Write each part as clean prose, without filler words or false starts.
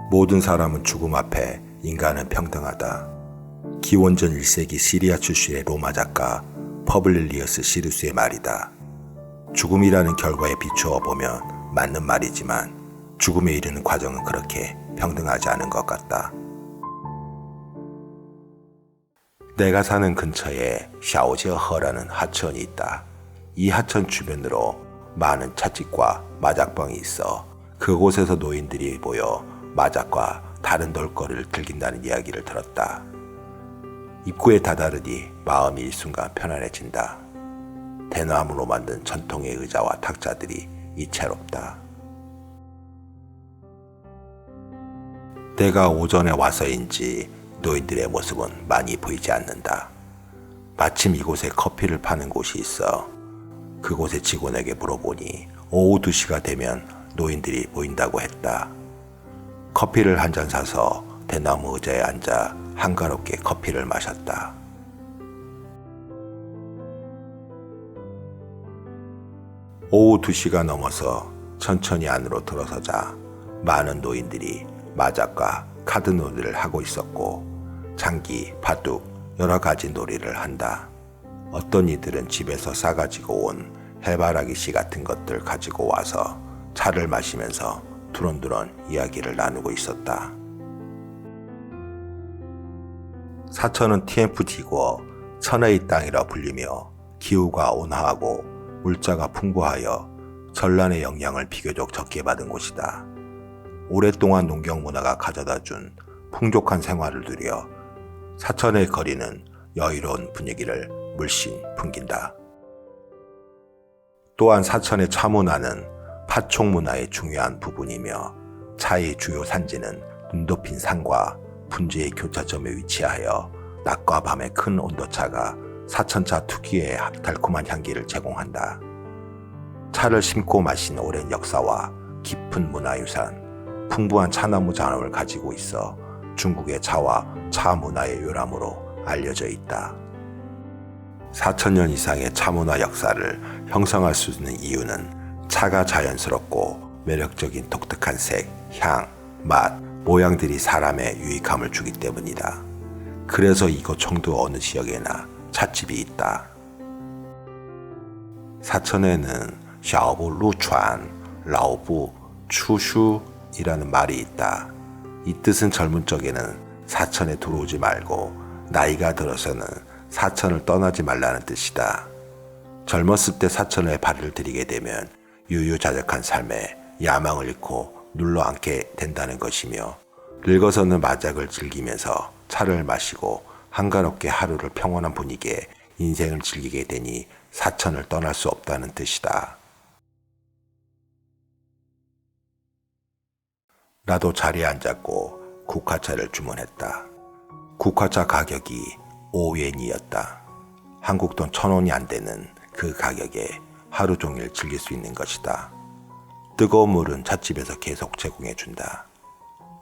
모든 사람은 죽음 앞에 인간은 평등하다. 기원전 1세기 시리아 출신의 로마 작가 퍼블리리어스 시루스의 말이다. 죽음이라는 결과에 비추어 보면 맞는 말이지만 죽음에 이르는 과정은 그렇게 평등하지 않은 것 같다. 내가 사는 근처에 샤오지어허라는 하천이 있다. 이 하천 주변으로 많은 찻집과 마작방이 있어 그곳에서 노인들이 모여 마작과 다른 놀거리를 즐긴다는 이야기를 들었다. 입구에 다다르니 마음이 일순간 편안해진다. 대나무로 만든 전통의 의자와 탁자들이 이채롭다. 내가 오전에 와서인지 노인들의 모습은 많이 보이지 않는다. 마침 이곳에 커피를 파는 곳이 있어 그곳의 직원에게 물어보니 오후 2시가 되면 노인들이 보인다고 했다. 커피를 한 잔 사서 대나무 의자에 앉아 한가롭게 커피를 마셨다. 오후 2시가 넘어서 천천히 안으로 들어서자 많은 노인들이 마작과 카드 놀이를 하고 있었고 장기, 바둑, 여러 가지 놀이를 한다. 어떤 이들은 집에서 싸가지고 온 해바라기 씨 같은 것들 가지고 와서 차를 마시면서 두런두런 이야기를 나누고 있었다. 사천은 TMF지고 천혜의 땅이라 불리며 기후가 온화하고 물자가 풍부하여 전란의 영향을 비교적 적게 받은 곳이다. 오랫동안 농경 문화가 가져다준 풍족한 생활을 누려 사천의 거리는 여유로운 분위기를 물씬 풍긴다. 또한 사천의 차 문화는 파촉 문화의 중요한 부분이며 차의 주요 산지는 눈높인 산과 분지의 교차점에 위치하여 낮과 밤의 큰 온도차가 사천차 특유의 달콤한 향기를 제공한다. 차를 심고 마신 오랜 역사와 깊은 문화유산, 풍부한 차나무 잔업을 가지고 있어 중국의 차와 차 문화의 요람으로 알려져 있다. 4,000년 이상의 차 문화 역사를 형성할 수 있는 이유는 차가 자연스럽고 매력적인 독특한 색, 향, 맛, 모양들이 사람의 유익함을 주기 때문이다. 그래서 이곳 청도 어느 지역에나 찻집이 있다. 사천에는 샤오부 루추안, 라오부 추슈이라는 말이 있다. 이 뜻은 젊은 적에는 사천에 들어오지 말고 나이가 들어서는 사천을 떠나지 말라는 뜻이다. 젊었을 때 사천에 발을 들이게 되면 유유자적한 삶에 야망을 잃고 눌러앉게 된다는 것이며 늙어서는 마작을 즐기면서 차를 마시고 한가롭게 하루를 평온한 분위기에 인생을 즐기게 되니 사천을 떠날 수 없다는 뜻이다. 나도 자리에 앉았고 국화차를 주문했다. 국화차 가격이 5웬이었다. 한국 돈 1,000원이 안 되는 그 가격에 하루 종일 즐길 수 있는 것이다. 뜨거운 물은 찻집에서 계속 제공해준다.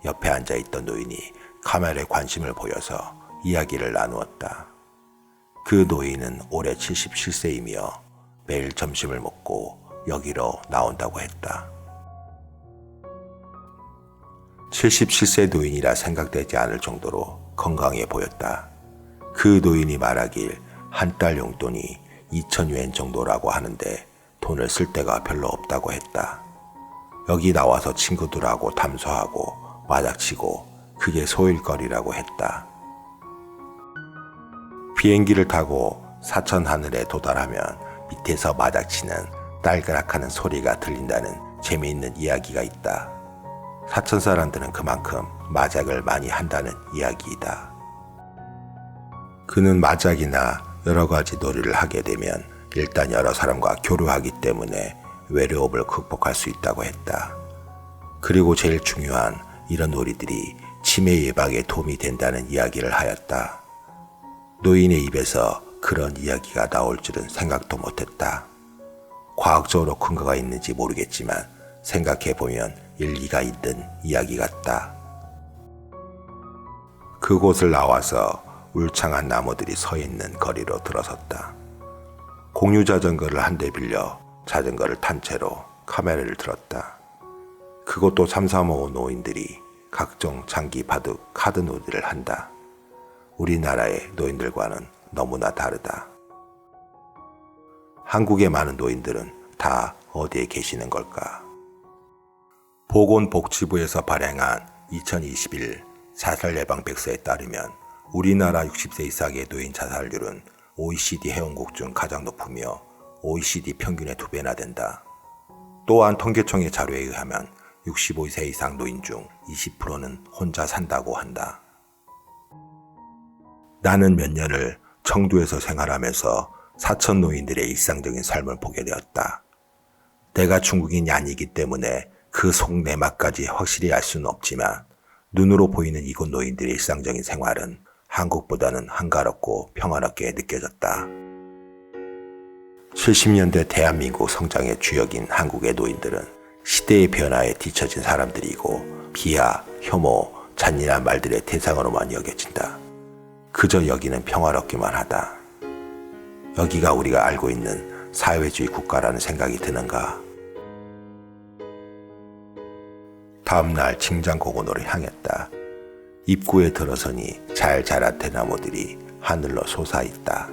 옆에 앉아있던 노인이 카메라에 관심을 보여서 이야기를 나누었다. 그 노인은 올해 77세이며 매일 점심을 먹고 여기로 나온다고 했다. 77세 노인이라 생각되지 않을 정도로 건강해 보였다. 그 노인이 말하길 한 달 용돈이 2,000유엔 정도라고 하는데 돈을 쓸 데가 별로 없다고 했다. 여기 나와서 친구들하고 담소하고 마작치고 그게 소일거리라고 했다. 비행기를 타고 사천 하늘에 도달하면 밑에서 마작치는 딸그락하는 소리가 들린다는 재미있는 이야기가 있다. 사천 사람들은 그만큼 마작을 많이 한다는 이야기이다. 그는 마작이나 여러 가지 놀이를 하게 되면 일단 여러 사람과 교류하기 때문에 외로움을 극복할 수 있다고 했다. 그리고 제일 중요한 이런 놀이들이 치매 예방에 도움이 된다는 이야기를 하였다. 노인의 입에서 그런 이야기가 나올 줄은 생각도 못했다. 과학적으로 근거가 있는지 모르겠지만 생각해보면 일리가 있는 이야기 같다. 그곳을 나와서 울창한 나무들이 서 있는 거리로 들어섰다. 공유 자전거를 한 대 빌려 자전거를 탄 채로 카메라를 들었다. 그것도 삼삼오오 노인들이 각종 장기 바둑 카드 놀이를 한다. 우리나라의 노인들과는 너무나 다르다. 한국의 많은 노인들은 다 어디에 계시는 걸까? 보건복지부에서 발행한 2021 자살 예방 백서에 따르면 우리나라 60세 이상의 노인 자살률은 OECD 회원국 중 가장 높으며 OECD 평균의 2배나 된다. 또한 통계청의 자료에 의하면 65세 이상 노인 중 20%는 혼자 산다고 한다. 나는 몇 년을 청두에서 생활하면서 사천 노인들의 일상적인 삶을 보게 되었다. 내가 중국인이 아니기 때문에 그 속내막까지 확실히 알 수는 없지만 눈으로 보이는 이곳 노인들의 일상적인 생활은 한국보다는 한가롭고 평화롭게 느껴졌다. 70년대 대한민국 성장의 주역인 한국의 노인들은 시대의 변화에 뒤처진 사람들이고 비하, 혐오, 잔인한 말들의 대상으로만 여겨진다. 그저 여기는 평화롭기만 하다. 여기가 우리가 알고 있는 사회주의 국가라는 생각이 드는가? 다음날 칭장고군으로 향했다. 입구에 들어서니 잘 자란 대나무들이 하늘로 솟아있다.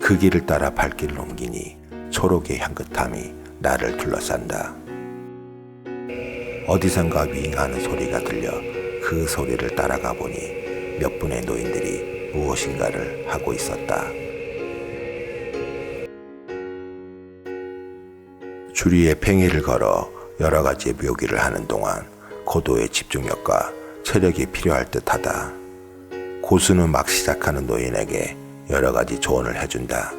그 길을 따라 발길을 옮기니 초록의 향긋함이 나를 둘러싼다. 어디선가 윙하는 소리가 들려 그 소리를 따라가 보니 몇 분의 노인들이 무엇인가를 하고 있었다. 주리에 팽이를 걸어 여러 가지의 묘기를 하는 동안 고도의 집중력과 체력이 필요할 듯하다. 고수는 막 시작하는 노인에게 여러 가지 조언을 해준다.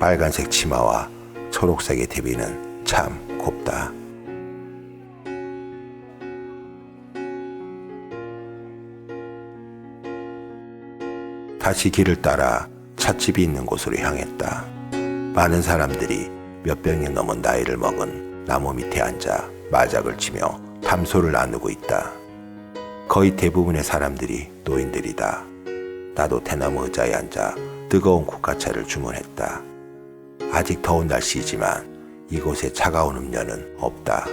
빨간색 치마와 초록색의 대비는 참 곱다. 다시 길을 따라 찻집이 있는 곳으로 향했다. 많은 사람들이 몇백 년 넘은 나이를 먹은 나무 밑에 앉아 마작을 치며 담소를 나누고 있다. 거의 대부분의 사람들이 노인들이다. 나도 대나무 의자에 앉아 뜨거운 국화차를 주문했다. 아직 더운 날씨이지만 이곳에 차가운 음료는 없다.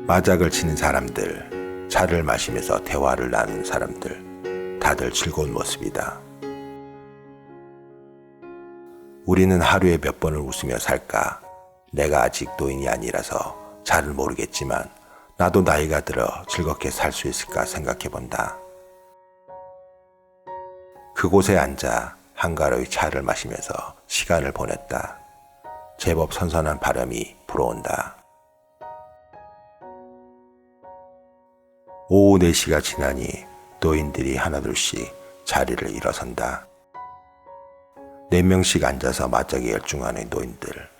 마작을 치는 사람들, 차를 마시면서 대화를 나누는 사람들, 다들 즐거운 모습이다. 우리는 하루에 몇 번을 웃으며 살까? 내가 아직 노인이 아니라서 잘은 모르겠지만 나도 나이가 들어 즐겁게 살 수 있을까 생각해 본다. 그곳에 앉아 한가로이 차를 마시면서 시간을 보냈다. 제법 선선한 바람이 불어온다. 오후 4시가 지나니 노인들이 하나둘씩 자리를 일어선다. 4명씩 앉아서 맞짱에 열중하는 노인들.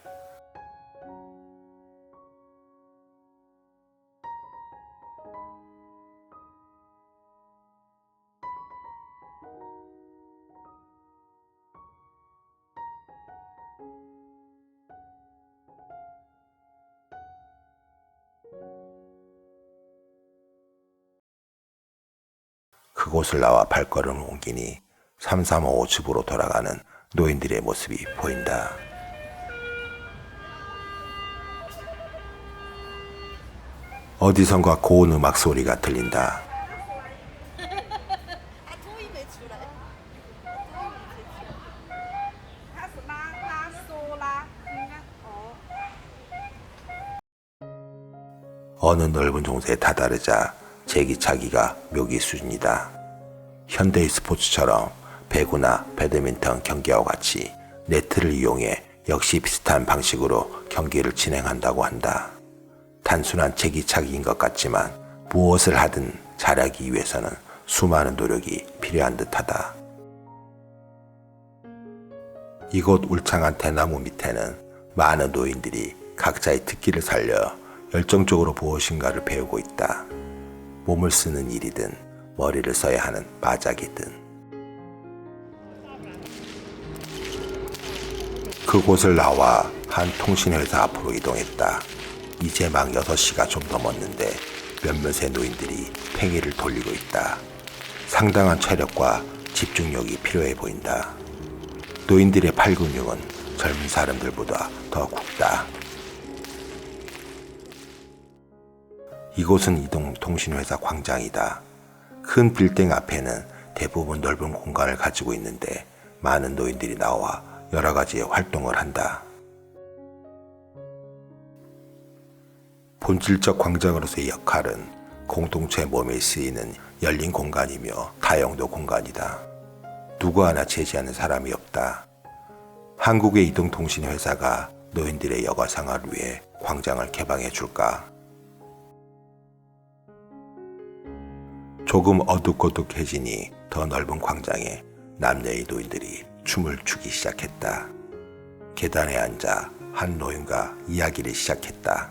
그곳을 나와 발걸음을 옮기니 335 집으로 돌아가는 노인들의 모습이 보인다. 어디선가 고운 음악 소리가 들린다. 어느 넓은 종소에 다다르자 제기차기가 묘기 수준이다. 현대의 스포츠처럼 배구나 배드민턴 경기와 같이 네트를 이용해 역시 비슷한 방식으로 경기를 진행한다고 한다. 단순한 제기차기인 것 같지만 무엇을 하든 잘하기 위해서는 수많은 노력이 필요한 듯하다. 이곳 울창한 대나무 밑에는 많은 노인들이 각자의 특기를 살려 열정적으로 무엇인가를 배우고 있다. 몸을 쓰는 일이든 머리를 써야 하는 마작이든. 그곳을 나와 한 통신회사 앞으로 이동했다. 이제 막 6시가 좀 넘었는데 몇몇의 노인들이 팽이를 돌리고 있다. 상당한 체력과 집중력이 필요해 보인다. 노인들의 팔 근육은 젊은 사람들보다 더 굵다. 이곳은 이동통신회사 광장이다. 큰 빌딩 앞에는 대부분 넓은 공간을 가지고 있는데 많은 노인들이 나와 여러 가지의 활동을 한다. 본질적 광장으로서의 역할은 공동체 몸에 쓰이는 열린 공간이며 다용도 공간이다. 누구 하나 제지하는 사람이 없다. 한국의 이동통신회사가 노인들의 여가 생활을 위해 광장을 개방해 줄까? 조금 어둑어둑해지니 더 넓은 광장에 남녀의 노인들이 춤을 추기 시작했다. 계단에 앉아 한 노인과 이야기를 시작했다.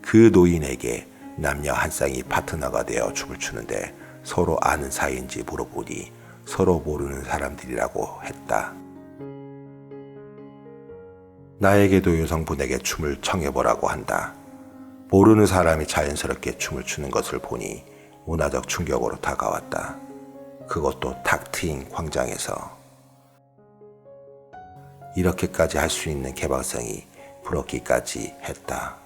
그 노인에게 남녀 한 쌍이 파트너가 되어 춤을 추는데 서로 아는 사이인지 물어보니 서로 모르는 사람들이라고 했다. 나에게도 여성분에게 춤을 청해보라고 한다. 모르는 사람이 자연스럽게 춤을 추는 것을 보니 문화적 충격으로 다가왔다. 그것도 탁 트인 광장에서. 이렇게까지 할 수 있는 개방성이 부럽기까지 했다.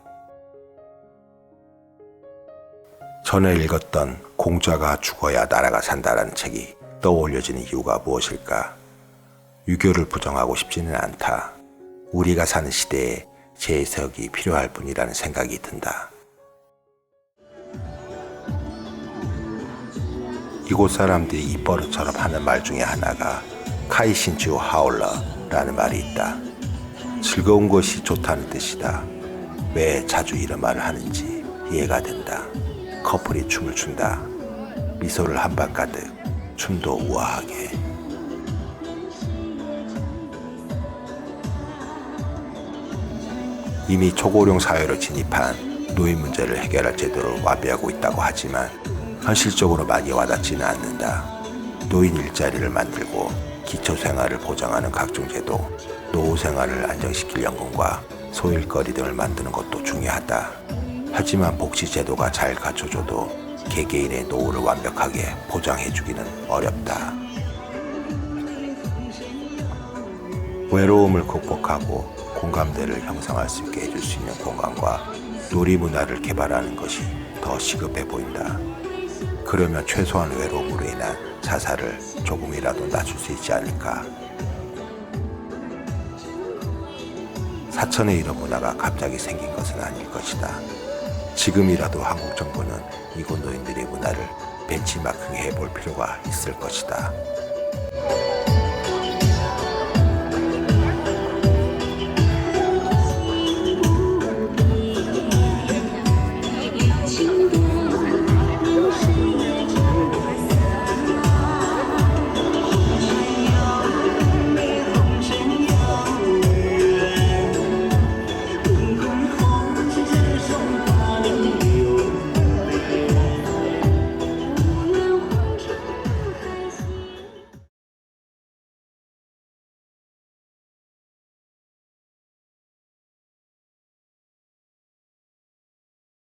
전에 읽었던 공자가 죽어야 나라가 산다라는 책이 떠올려지는 이유가 무엇일까? 유교를 부정하고 싶지는 않다. 우리가 사는 시대에 재해석이 필요할 뿐이라는 생각이 든다. 이곳 사람들이 입버릇처럼 하는 말 중에 하나가 카이신주 하올러라는 말이 있다. 즐거운 것이 좋다는 뜻이다. 왜 자주 이런 말을 하는지 이해가 된다. 커플이 춤을 춘다. 미소를 한 방 가득, 춤도 우아하게. 이미 초고령 사회로 진입한 노인 문제를 해결할 제도를 완비하고 있다고 하지만 현실적으로 많이 와닿지는 않는다. 노인 일자리를 만들고 기초생활을 보장하는 각종 제도, 노후생활을 안정시킬 연금과 소일거리 등을 만드는 것도 중요하다. 하지만 복지제도가 잘 갖춰줘도 개개인의 노후를 완벽하게 보장해주기는 어렵다. 외로움을 극복하고 공감대를 형성할 수 있게 해줄 수 있는 공간과 놀이문화를 개발하는 것이 더 시급해 보인다. 그러면 최소한 외로움으로 인한 자살을 조금이라도 낮출 수 있지 않을까. 사천에 이런 문화가 갑자기 생긴 것은 아닐 것이다. 지금이라도 한국 정부는 이곳 노인들의 문화를 벤치마킹 해볼 필요가 있을 것이다.